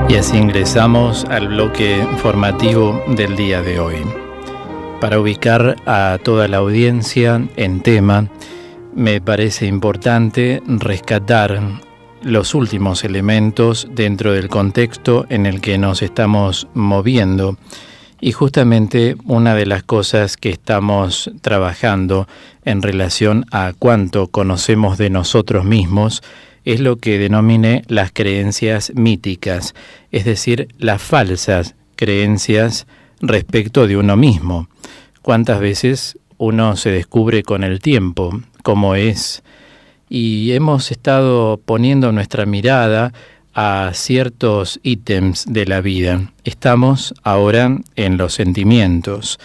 Y así ingresamos al bloque formativo del día de hoy. Para ubicar a toda la audiencia en tema, me parece importante rescatar los últimos elementos dentro del contexto en el que nos estamos moviendo. Y justamente una de las cosas que estamos trabajando en relación a cuánto conocemos de nosotros mismos es lo que denominé las creencias míticas, es decir, las falsas creencias respecto de uno mismo. ¿Cuántas veces uno se descubre con el tiempo cómo es? Y hemos estado poniendo nuestra mirada a ciertos ítems de la vida. Estamos ahora en los sentimientos.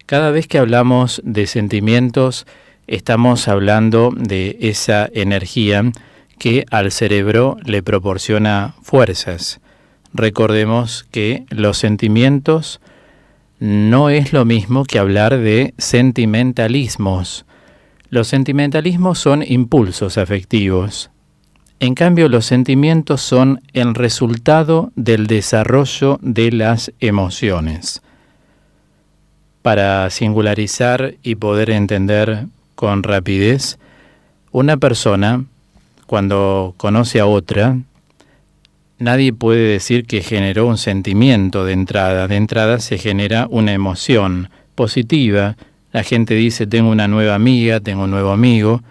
Cada vez que hablamos de sentimientos, estamos hablando de esa energía que al cerebro le proporciona fuerzas. Recordemos que los sentimientos no es lo mismo que hablar de sentimentalismos. Los sentimentalismos son impulsos afectivos. En cambio, los sentimientos son el resultado del desarrollo de las emociones. Para singularizar y poder entender con rapidez, una persona, cuando conoce a otra, nadie puede decir que generó un sentimiento de entrada. De entrada se genera una emoción positiva. La gente dice, tengo una nueva amiga, tengo un nuevo amigo,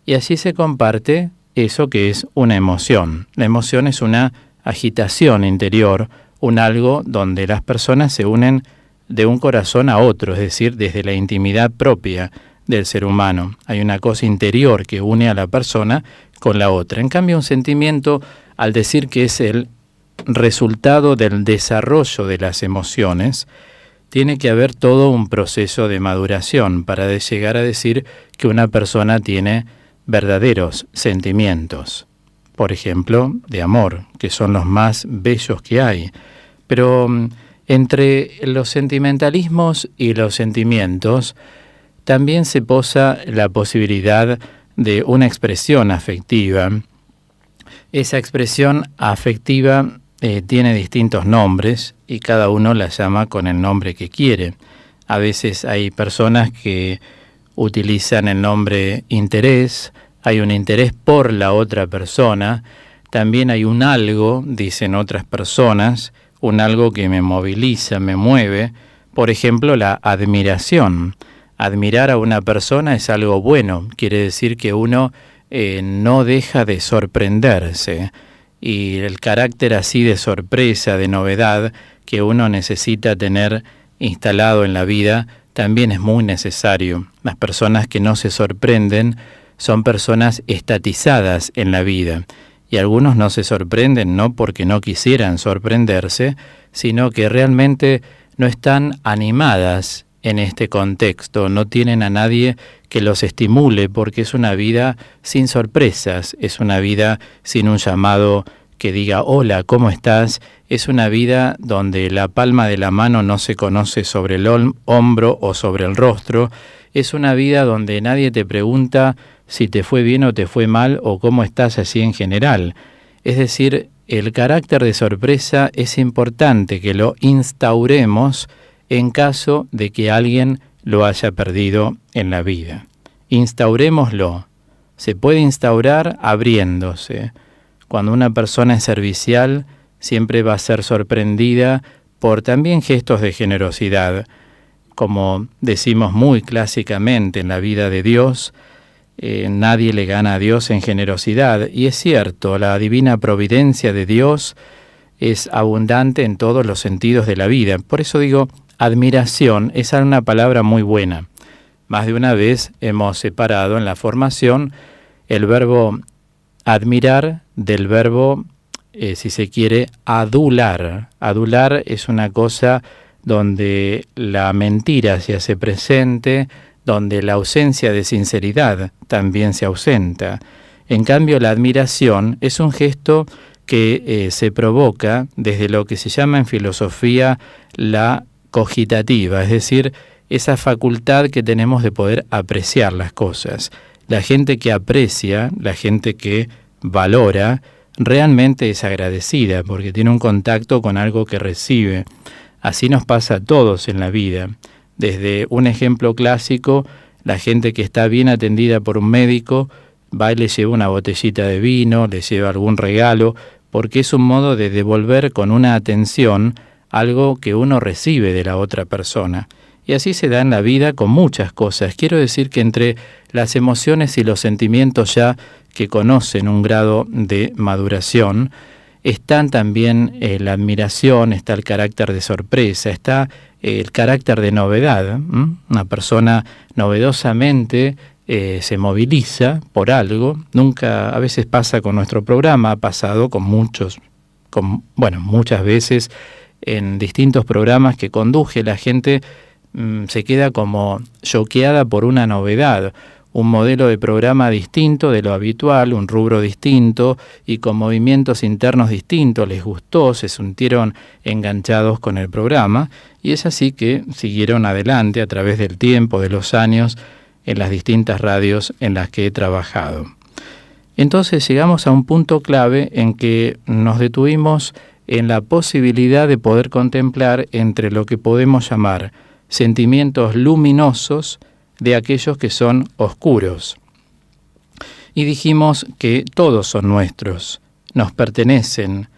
y así se comparte eso que es una emoción. La emoción es una agitación interior, un algo donde las personas se unen de un corazón a otro, es decir, desde la intimidad propia del ser humano. Hay una cosa interior que une a la persona con la otra. En cambio, un sentimiento, al decir que es el resultado del desarrollo de las emociones, tiene que haber todo un proceso de maduración para llegar a decir que una persona tiene verdaderos sentimientos. Por ejemplo, de amor, que son los más bellos que hay. Pero entre los sentimentalismos y los sentimientos también se posa la posibilidad de una expresión afectiva. Esa expresión afectiva tiene distintos nombres y cada uno la llama con el nombre que quiere. A veces hay personas que utilizan el nombre interés, hay un interés por la otra persona, también hay un algo, dicen otras personas, un algo que me moviliza, me mueve, por ejemplo la admiración. Admirar a una persona es algo bueno, quiere decir que uno no deja de sorprenderse, y el carácter así de sorpresa, de novedad, que uno necesita tener instalado en la vida, también es muy necesario. Las personas que no se sorprenden son personas estatizadas en la vida, y algunos no se sorprenden no porque no quisieran sorprenderse, sino que realmente no están animadas en este contexto, no tienen a nadie que los estimule, porque es una vida sin sorpresas, es una vida sin un llamado que diga hola, ¿cómo estás? Es una vida donde la palma de la mano no se conoce sobre el hombro o sobre el rostro, es una vida donde nadie te pregunta si te fue bien o te fue mal o cómo estás así en general. Es decir, el carácter de sorpresa es importante que lo instauremos en caso de que alguien lo haya perdido en la vida. Instaurémoslo. Se puede instaurar abriéndose. Cuando una persona es servicial, siempre va a ser sorprendida por también gestos de generosidad. Como decimos muy clásicamente en la vida de Dios, nadie le gana a Dios en generosidad. Y es cierto, la divina providencia de Dios es abundante en todos los sentidos de la vida. Por eso digo, admiración es una palabra muy buena. Más de una vez hemos separado en la formación el verbo admirar del verbo, si se quiere, adular. Adular es una cosa donde la mentira se hace presente, donde la ausencia de sinceridad también se ausenta. En cambio, la admiración es un gesto que se provoca desde lo que se llama en filosofía la cogitativa, es decir, esa facultad que tenemos de poder apreciar las cosas. La gente que aprecia, la gente que valora, realmente es agradecida porque tiene un contacto con algo que recibe. Así nos pasa a todos en la vida. Desde un ejemplo clásico, la gente que está bien atendida por un médico va y le lleva una botellita de vino, le lleva algún regalo, porque es un modo de devolver con una atención algo que uno recibe de la otra persona. Y así se da en la vida con muchas cosas. Quiero decir que entre las emociones y los sentimientos ya que conocen un grado de maduración, están también la admiración, está el carácter de sorpresa, está el carácter de novedad. Una persona novedosamente se moviliza por algo. Nunca, a veces pasa con nuestro programa, ha pasado con muchas veces en distintos programas que conduje, la gente se queda como choqueada por una novedad, un modelo de programa distinto de lo habitual, un rubro distinto y con movimientos internos distintos, les gustó, se sintieron enganchados con el programa y es así que siguieron adelante a través del tiempo, de los años, en las distintas radios en las que he trabajado. Entonces llegamos a un punto clave en que nos detuvimos en la posibilidad de poder contemplar entre lo que podemos llamar sentimientos luminosos de aquellos que son oscuros. Y dijimos que todos son nuestros, nos pertenecen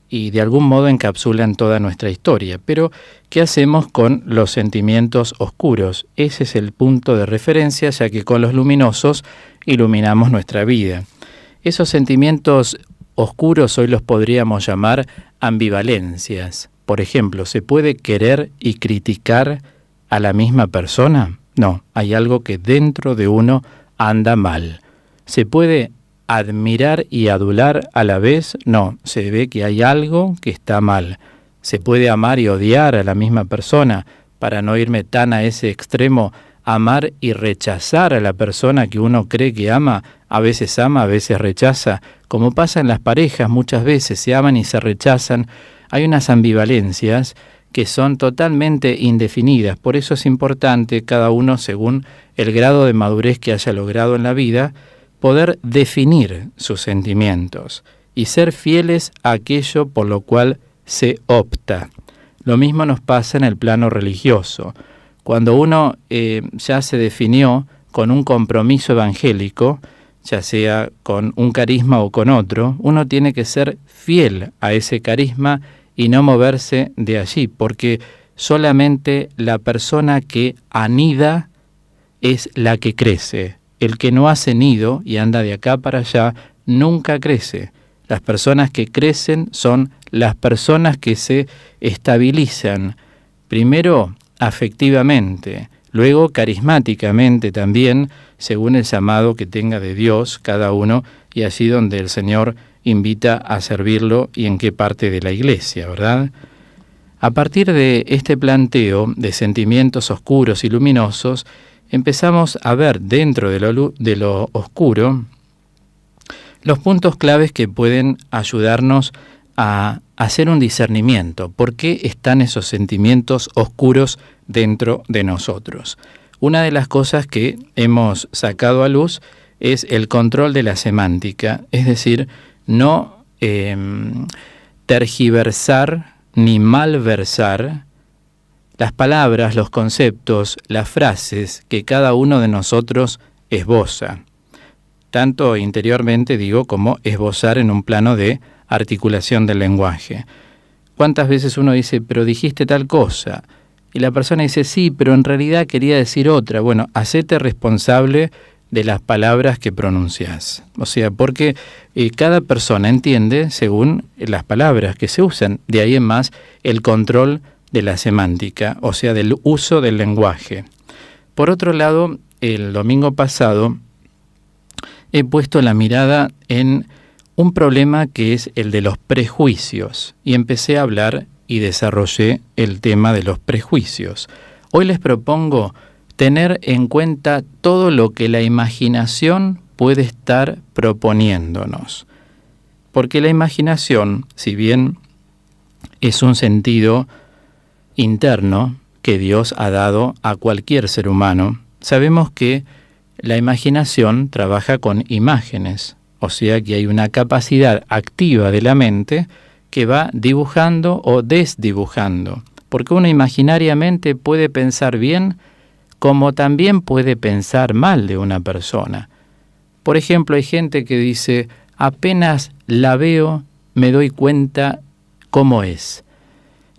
y de algún modo encapsulan toda nuestra historia. Pero, ¿qué hacemos con los sentimientos oscuros? Ese es el punto de referencia, ya que con los luminosos iluminamos nuestra vida. Esos sentimientos oscuros hoy los podríamos llamar ambivalencias. Por ejemplo, ¿se puede querer y criticar a la misma persona? No, hay algo que dentro de uno anda mal. ¿Se puede admirar y adular a la vez? No, se ve que hay algo que está mal. ¿Se puede amar y odiar a la misma persona? Para no irme tan a ese extremo, amar y rechazar a la persona que uno cree que ama, a veces rechaza, como pasa en las parejas, muchas veces se aman y se rechazan. Hay unas ambivalencias que son totalmente indefinidas. Por eso es importante, cada uno según el grado de madurez que haya logrado en la vida, poder definir sus sentimientos y ser fieles a aquello por lo cual se opta. Lo mismo nos pasa en el plano religioso. Cuando uno ya se definió con un compromiso evangélico, ya sea con un carisma o con otro, uno tiene que ser fiel a ese carisma y no moverse de allí, porque solamente la persona que anida es la que crece. El que no hace nido y anda de acá para allá nunca crece. Las personas que crecen son las personas que se estabilizan, primero afectivamente, luego carismáticamente también, según el llamado que tenga de Dios cada uno, y allí donde el Señor invita a servirlo y en qué parte de la iglesia, ¿verdad? A partir de este planteo de sentimientos oscuros y luminosos, empezamos a ver dentro de lo oscuro los puntos claves que pueden ayudarnos a hacer un discernimiento. ¿Por qué están esos sentimientos oscuros dentro de nosotros? Una de las cosas que hemos sacado a luz es el control de la semántica, es decir, no tergiversar ni malversar las palabras, los conceptos, las frases que cada uno de nosotros esboza, tanto interiormente como esbozar en un plano de articulación del lenguaje. ¿Cuántas veces uno dice, pero dijiste tal cosa? Y la persona dice, sí, pero en realidad quería decir otra. Bueno, hacete responsable de las palabras que pronuncias. O sea, porque cada persona entiende según las palabras que se usan. De ahí en más el control de la semántica, o sea, del uso del lenguaje. Por otro lado, el domingo pasado he puesto la mirada en un problema que es el de los prejuicios y empecé a hablar y desarrollé el tema de los prejuicios. Hoy les propongo tener en cuenta todo lo que la imaginación puede estar proponiéndonos. Porque la imaginación, si bien es un sentido interno que Dios ha dado a cualquier ser humano, sabemos que la imaginación trabaja con imágenes, o sea que hay una capacidad activa de la mente que va dibujando o desdibujando, porque uno imaginariamente puede pensar bien como también puede pensar mal de una persona. Por ejemplo, hay gente que dice, apenas la veo, me doy cuenta cómo es.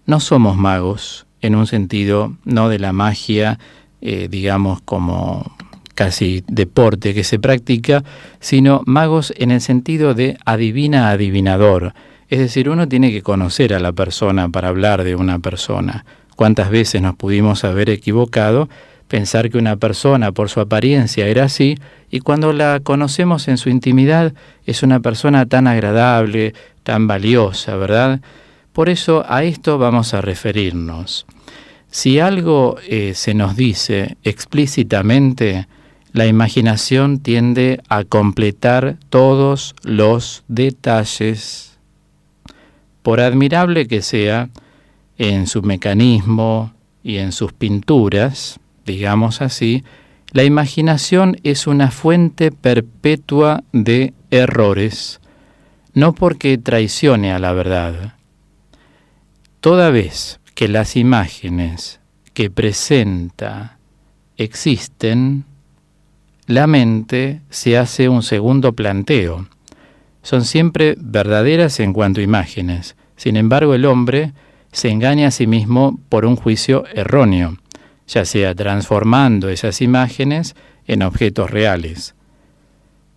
No somos magos, en un sentido no de la magia, digamos como casi deporte que se practica, sino magos en el sentido de adivina adivinador. Es decir, uno tiene que conocer a la persona para hablar de una persona. ¿Cuántas veces nos pudimos haber equivocado? Pensar que una persona por su apariencia era así, y cuando la conocemos en su intimidad es una persona tan agradable, tan valiosa, ¿verdad? Por eso a esto vamos a referirnos. Si algo se nos dice explícitamente, la imaginación tiende a completar todos los detalles. Por admirable que sea en su mecanismo y en sus pinturas, digamos así, la imaginación es una fuente perpetua de errores, no porque traicione a la verdad. Toda vez que las imágenes que presenta existen, la mente se hace un segundo planteo. Son siempre verdaderas en cuanto a imágenes. Sin embargo, el hombre se engaña a sí mismo por un juicio erróneo, ya sea transformando esas imágenes en objetos reales.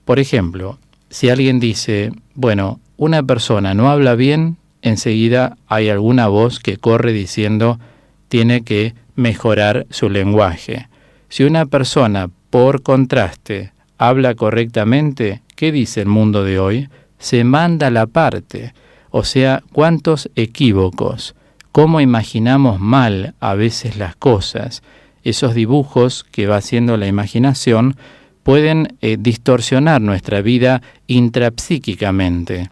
Por ejemplo, si alguien dice, bueno, una persona no habla bien, enseguida hay alguna voz que corre diciendo, tiene que mejorar su lenguaje. Si una persona, por contraste, habla correctamente, ¿qué dice el mundo de hoy? Se manda la parte. O sea, ¿cuántos equívocos? ¿Cómo imaginamos mal a veces las cosas? Esos dibujos que va haciendo la imaginación pueden distorsionar nuestra vida intrapsíquicamente.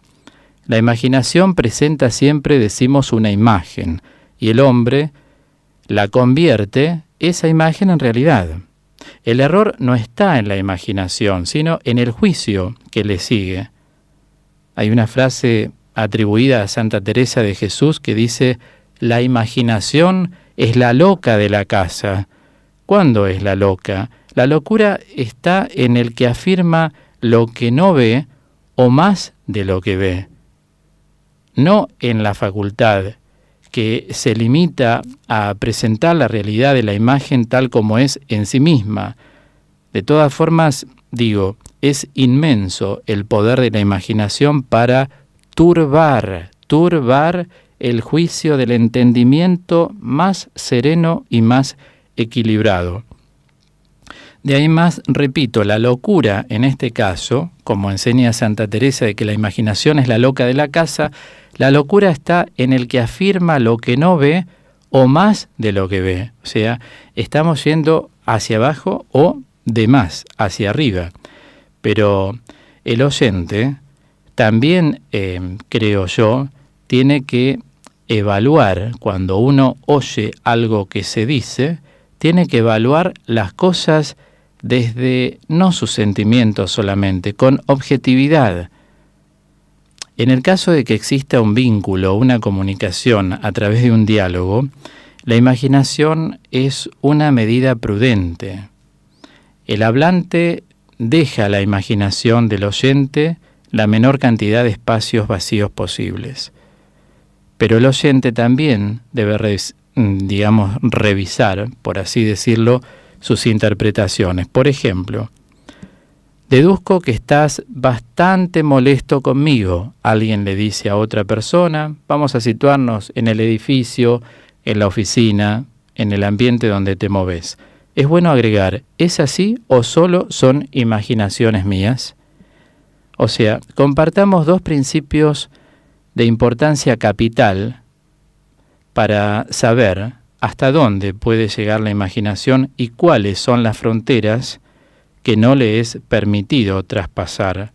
La imaginación presenta siempre, decimos, una imagen, y el hombre la convierte esa imagen en realidad. El error no está en la imaginación, sino en el juicio que le sigue. Hay una frase atribuida a Santa Teresa de Jesús que dice, la imaginación es la loca de la casa. ¿Cuándo es la loca? La locura está en el que afirma lo que no ve o más de lo que ve. No en la facultad que se limita a presentar la realidad de la imagen tal como es en sí misma. De todas formas, digo, es inmenso el poder de la imaginación para turbar el juicio del entendimiento más sereno y más equilibrado. De ahí más, repito, la locura en este caso, como enseña Santa Teresa de que la imaginación es la loca de la casa, la locura está en el que afirma lo que no ve o más de lo que ve. O sea, estamos yendo hacia abajo o de más, hacia arriba. Pero el oyente también, creo yo, tiene que evaluar, cuando uno oye algo que se dice, tiene que evaluar las cosas desde no sus sentimientos solamente, con objetividad. En el caso de que exista un vínculo, una comunicación a través de un diálogo, la imaginación es una medida prudente. El hablante deja a la imaginación del oyente la menor cantidad de espacios vacíos posibles. Pero el oyente también debe, revisar, por así decirlo, sus interpretaciones. Por ejemplo, deduzco que estás bastante molesto conmigo. Alguien le dice a otra persona, vamos a situarnos en el edificio, en la oficina, en el ambiente donde te moves. Es bueno agregar, ¿es así o solo son imaginaciones mías? O sea, compartamos dos principios de importancia capital para saber hasta dónde puede llegar la imaginación y cuáles son las fronteras que no le es permitido traspasar.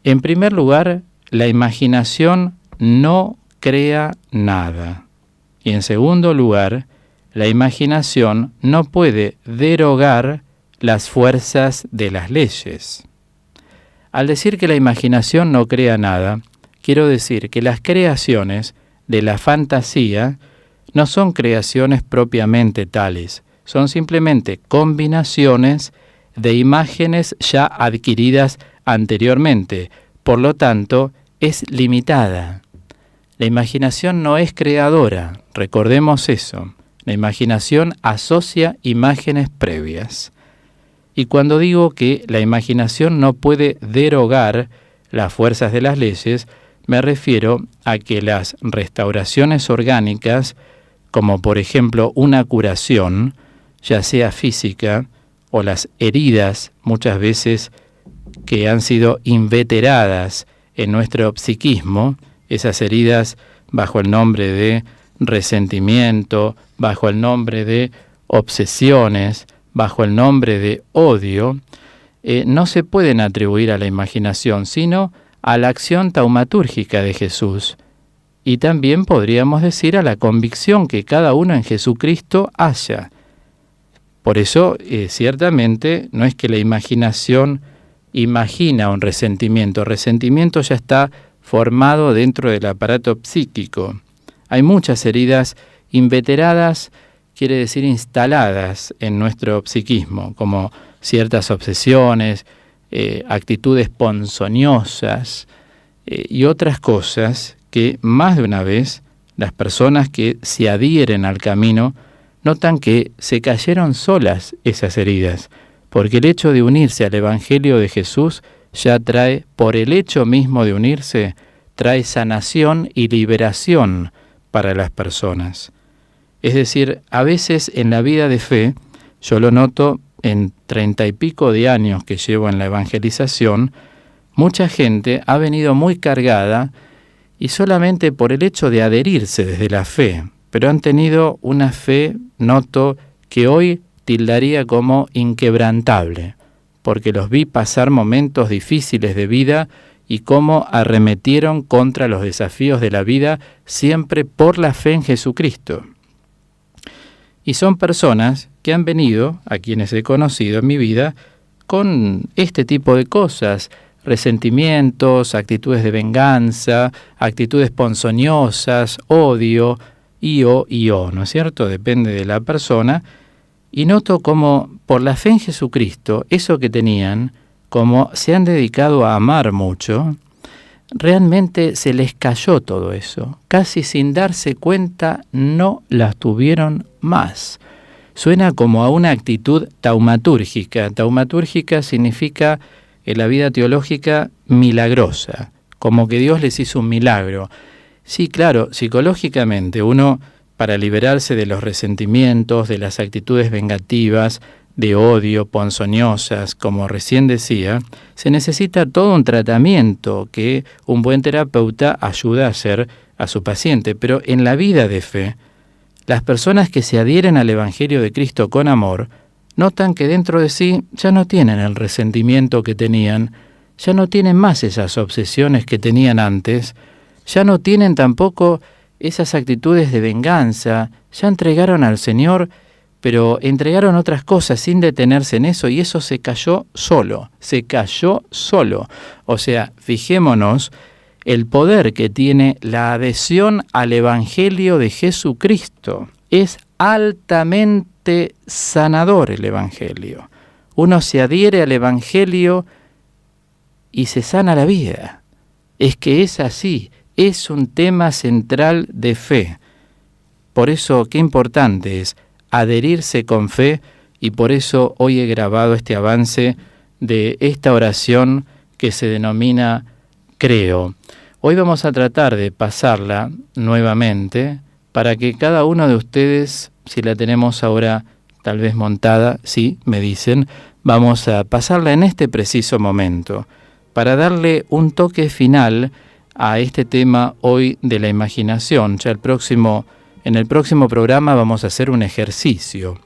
En primer lugar, la imaginación no crea nada. Y en segundo lugar, la imaginación no puede derogar las fuerzas de las leyes. Al decir que la imaginación no crea nada, quiero decir que las creaciones de la fantasía no son creaciones propiamente tales, son simplemente combinaciones de imágenes ya adquiridas anteriormente, por lo tanto, es limitada. La imaginación no es creadora, recordemos eso. La imaginación asocia imágenes previas. Y cuando digo que la imaginación no puede derogar las fuerzas de las leyes, me refiero a que las restauraciones orgánicas, como por ejemplo una curación, ya sea física, o las heridas muchas veces que han sido inveteradas en nuestro psiquismo, esas heridas bajo el nombre de resentimiento, bajo el nombre de obsesiones, bajo el nombre de odio, no se pueden atribuir a la imaginación, sino a la acción taumatúrgica de Jesús. Y también podríamos decir a la convicción que cada uno en Jesucristo haya. Por eso, ciertamente, no es que la imaginación imagina un resentimiento. El resentimiento ya está formado dentro del aparato psíquico. Hay muchas heridas inveteradas, quiere decir instaladas en nuestro psiquismo, como ciertas obsesiones, actitudes ponzoñosas y otras cosas que más de una vez las personas que se adhieren al camino notan que se cayeron solas esas heridas, porque el hecho de unirse al Evangelio de Jesús ya trae, por el hecho mismo de unirse, trae sanación y liberación para las personas. Es decir, a veces en la vida de fe, yo lo noto en 30 y pico de años que llevo en la evangelización, mucha gente ha venido muy cargada y solamente por el hecho de adherirse desde la fe, pero han tenido una fe, noto, que hoy tildaría como inquebrantable, porque los vi pasar momentos difíciles de vida y cómo arremetieron contra los desafíos de la vida siempre por la fe en Jesucristo. Y son personas que han venido, a quienes he conocido en mi vida, con este tipo de cosas, resentimientos, actitudes de venganza, actitudes ponzoñosas, odio, ¿no es cierto? Depende de la persona. Y noto como por la fe en Jesucristo, eso que tenían, como se han dedicado a amar mucho, realmente se les cayó todo eso. Casi sin darse cuenta no las tuvieron más. Suena como a una actitud taumatúrgica. Taumatúrgica significa en la vida teológica milagrosa, como que Dios les hizo un milagro. Sí, claro, psicológicamente uno, para liberarse de los resentimientos, de las actitudes vengativas, de odio, ponzoñosas, como recién decía, se necesita todo un tratamiento que un buen terapeuta ayuda a hacer a su paciente. Pero en la vida de fe, las personas que se adhieren al Evangelio de Cristo con amor, notan que dentro de sí ya no tienen el resentimiento que tenían, ya no tienen más esas obsesiones que tenían antes, ya no tienen tampoco esas actitudes de venganza, ya entregaron al Señor, pero entregaron otras cosas sin detenerse en eso y eso se cayó solo. O sea, fijémonos el poder que tiene la adhesión al Evangelio de Jesucristo. Es altamente sanador el Evangelio. Uno se adhiere al Evangelio y se sana la vida. Es que es así, es un tema central de fe. Por eso, qué importante es adherirse con fe, y por eso hoy he grabado este avance de esta oración que se denomina Creo. Hoy vamos a tratar de pasarla nuevamente para que cada uno de ustedes, si la tenemos ahora tal vez montada, sí, me dicen, vamos a pasarla en este preciso momento, para darle un toque final a este tema hoy de la imaginación. Ya en el próximo programa vamos a hacer un ejercicio,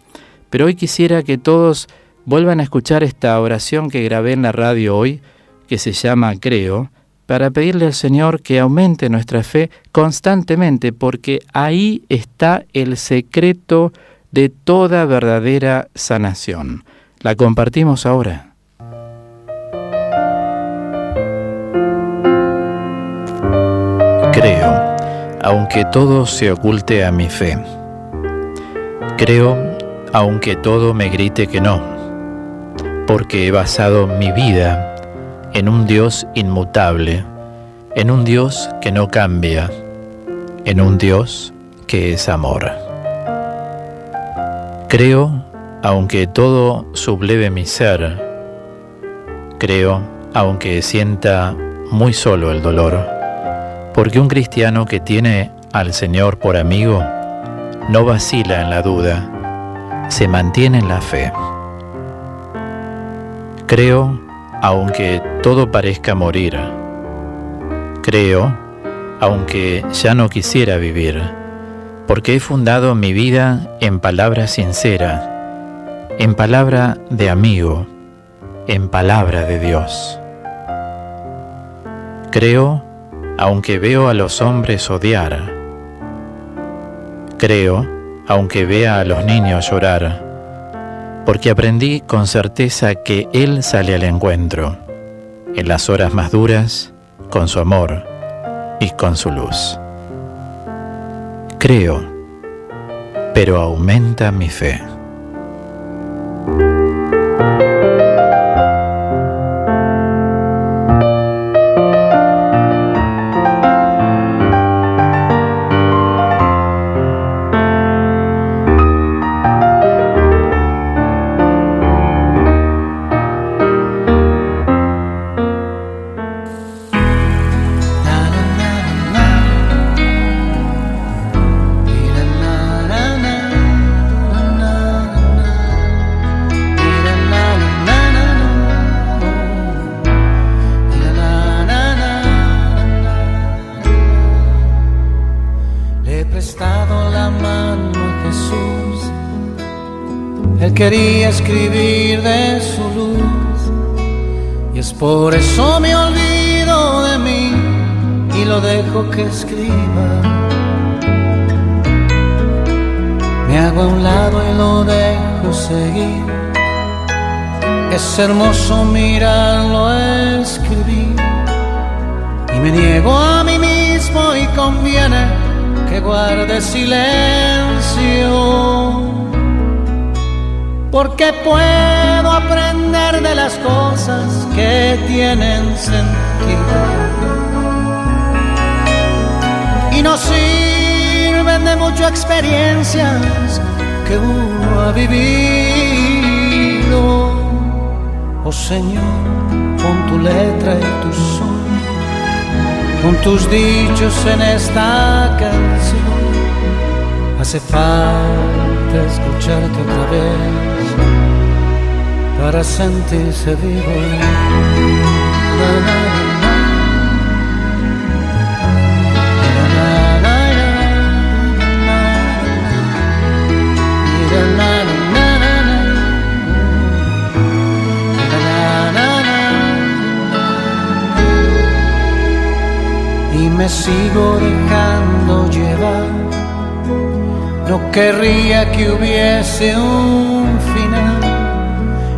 pero hoy quisiera que todos vuelvan a escuchar esta oración que grabé en la radio hoy, que se llama Creo, para pedirle al Señor que aumente nuestra fe constantemente, porque ahí está el secreto de toda verdadera sanación. La compartimos ahora. Creo, aunque todo se oculte a mi fe. Creo, aunque todo me grite que no, porque he basado mi vida en un Dios inmutable, en un Dios que no cambia, en un Dios que es amor. Creo, aunque todo subleve mi ser. Creo, aunque sienta muy solo el dolor, porque un cristiano que tiene al Señor por amigo no vacila en la duda, se mantiene en la fe. Creo, aunque todo parezca morir. Creo, aunque ya no quisiera vivir, porque he fundado mi vida en palabra sincera, en palabra de amigo, en palabra de Dios. Creo, aunque veo a los hombres odiar. Creo, aunque vea a los niños llorar, porque aprendí con certeza que Él sale al encuentro, en las horas más duras, con su amor y con su luz. Creo, pero aumenta mi fe. Quería escribir de su luz, y es por eso me olvido de mí y lo dejo que escriba. Me hago a un lado y lo dejo seguir. Es hermoso mirarlo escribir, y me niego a mí mismo y conviene que guarde silencio. Porque puedo aprender de las cosas que tienen sentido y no sirven de mucho experiencias que uno ha vivido. Oh Señor, pon tu letra y tu son, pon tus dichos en esta canción. Hace falta escucharte otra vez para sentirse vivo. Y me sigo dejando llevar. No querría que hubiese un final.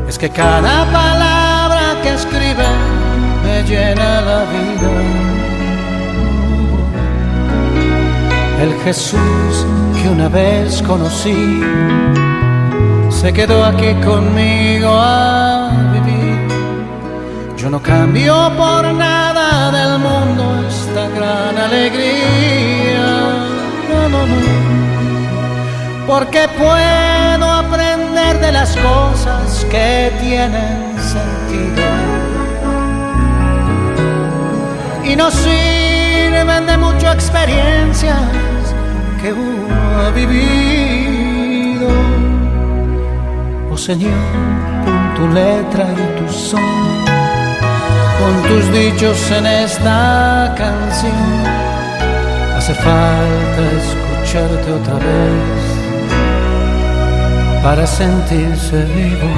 Es que cada palabra que escribe me llena la vida. El Jesús que una vez conocí se quedó aquí conmigo a vivir. Yo no cambio por nada del mundo esta gran alegría. No, no, no. Porque puedo aprender de las cosas que tienen sentido y no sirven de mucho experiencias que uno ha vivido. Oh Señor, pon tu letra y tu son, pon tus dichos en esta canción. Hace falta escucharte otra vez para sentirse vivo.